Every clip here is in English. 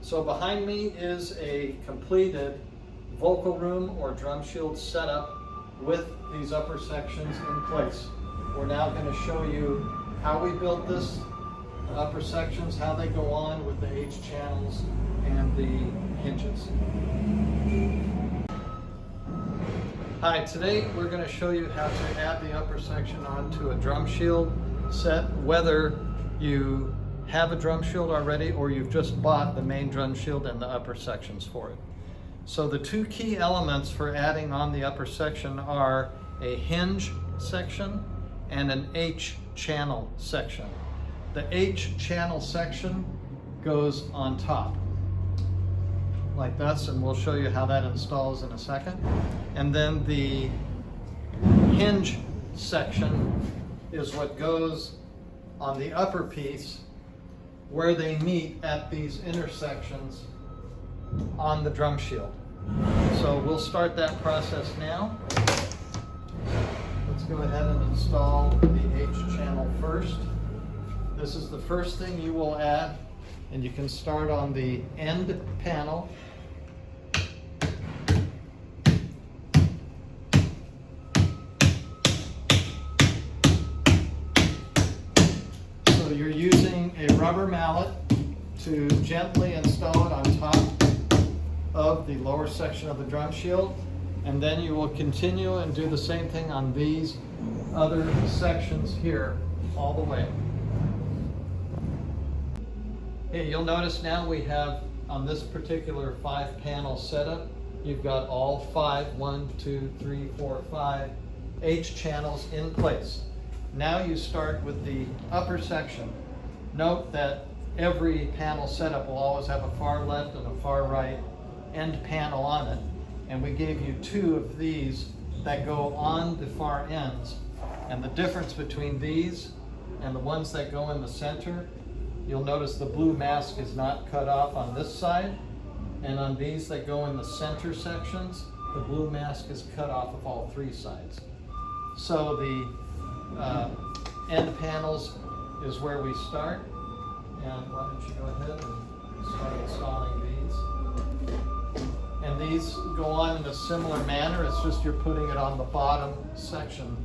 So behind me is a completed vocal room or drum shield setup with these upper sections in place. We're now going to show you how we built this, the upper sections, how they go on with the H channels and the hinges. Hi, today we're going to show you how to add the upper section onto a drum shield set, whether you have a drum shield already or you've just bought the main drum shield and the upper sections for it. So the two key elements for adding on the upper section are a hinge section and an H channel section. The H channel section goes on top like this, and we'll show you how that installs in a second. And then the hinge section is what goes on the upper piece where they meet at these intersections on the drum shield. So we'll start that process now. Let's go ahead and install the H channel first. This is the first thing you will add, and you can start on the end panel. So you're using a rubber mallet to gently install it on top of the lower section of the drum shield, and then you will continue and do the same thing on these other sections here all the way. Okay, you'll notice now we have on this particular 5-panel setup, you've got all 5, 1, 2, 3, 4, 5 H channels in place. Now you start with the upper section. Note that every panel setup will always have a far left and a far right end panel on it, and we gave you 2 of these that go on the far ends. And the difference between these and the ones that go in the center, you'll notice the blue mask is not cut off on this side, and on these that go in the center sections, the blue mask is cut off of all 3 sides. So the end panels is where we start, and why don't you go ahead and start installing these. And these go on in a similar manner, it's just you're putting it on the bottom section.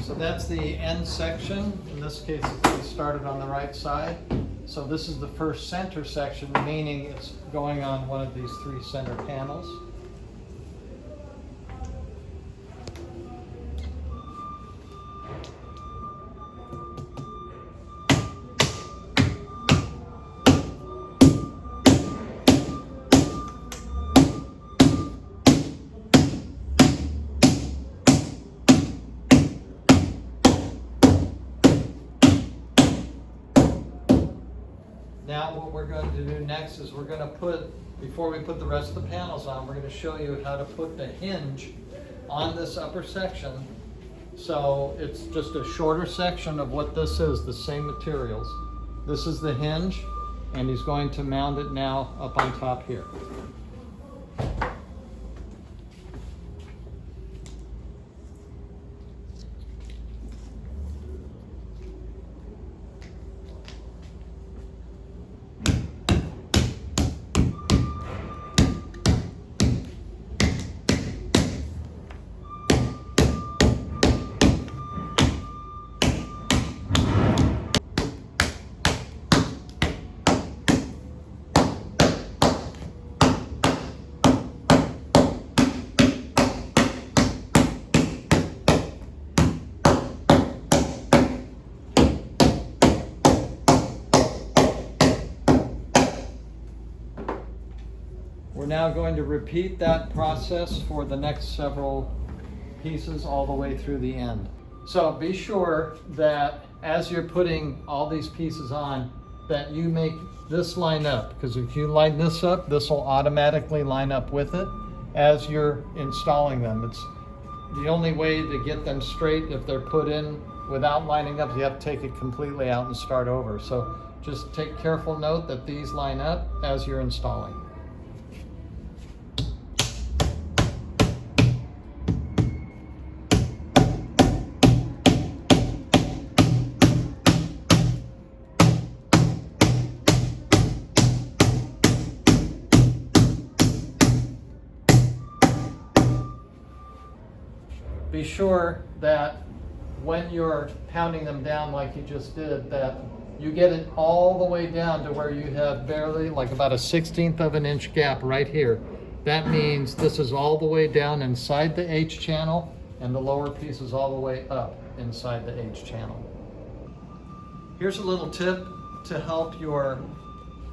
So that's the end section. In this case, it started on the right side. So this is the first center section, meaning it's going on one of these 3 center panels. Now what we're going to do next is we're going to put, before we put the rest of the panels on, we're going to show you how to put the hinge on this upper section. So it's just a shorter section of what this is, the same materials. This is the hinge, and he's going to mount it now up on top here. We're now going to repeat that process for the next several pieces all the way through the end. So be sure that as you're putting all these pieces on, that you make this line up, because if you line this up, this will automatically line up with it as you're installing them. It's the only way to get them straight. If they're put in without lining up, you have to take it completely out and start over. So just take careful note that these line up as you're installing. Be sure that when you're pounding them down like you just did, that you get it all the way down to where you have barely like about a 1/16 of an inch gap right here. That means this is all the way down inside the H channel and the lower piece is all the way up inside the H channel. Here's a little tip to help your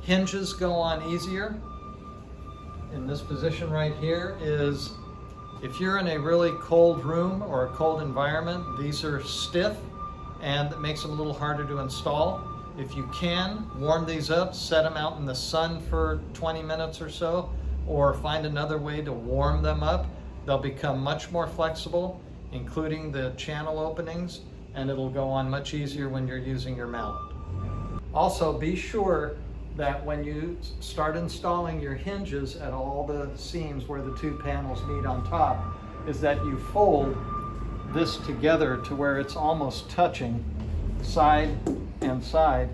hinges go on easier. In this position right here is, if you're in a really cold room or a cold environment, these are stiff and it makes them a little harder to install. If you can, warm these up, set them out in the sun for 20 minutes or so, or find another way to warm them up. They'll become much more flexible, including the channel openings, and it'll go on much easier when you're using your mallet. Also, be sure that when you start installing your hinges at all the seams where the two panels meet on top, is that you fold this together to where it's almost touching side and side,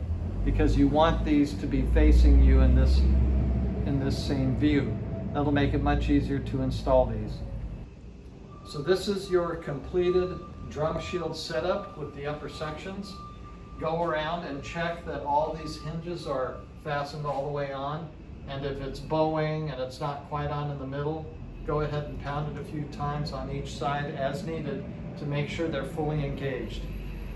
because you want these to be facing you in this same view. That'll make it much easier to install these. So this is your completed drum shield setup with the upper sections. Go around and check that all these hinges are fastened all the way on, and if it's bowing and it's not quite on in the middle, go ahead and pound it a few times on each side as needed to make sure they're fully engaged.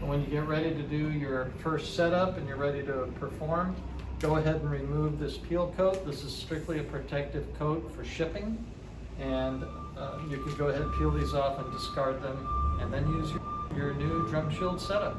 And when you get ready to do your first setup and you're ready to perform, go ahead and remove this peel coat. This is strictly a protective coat for shipping, and you can go ahead and peel these off and discard them, and then use your new drum shield setup.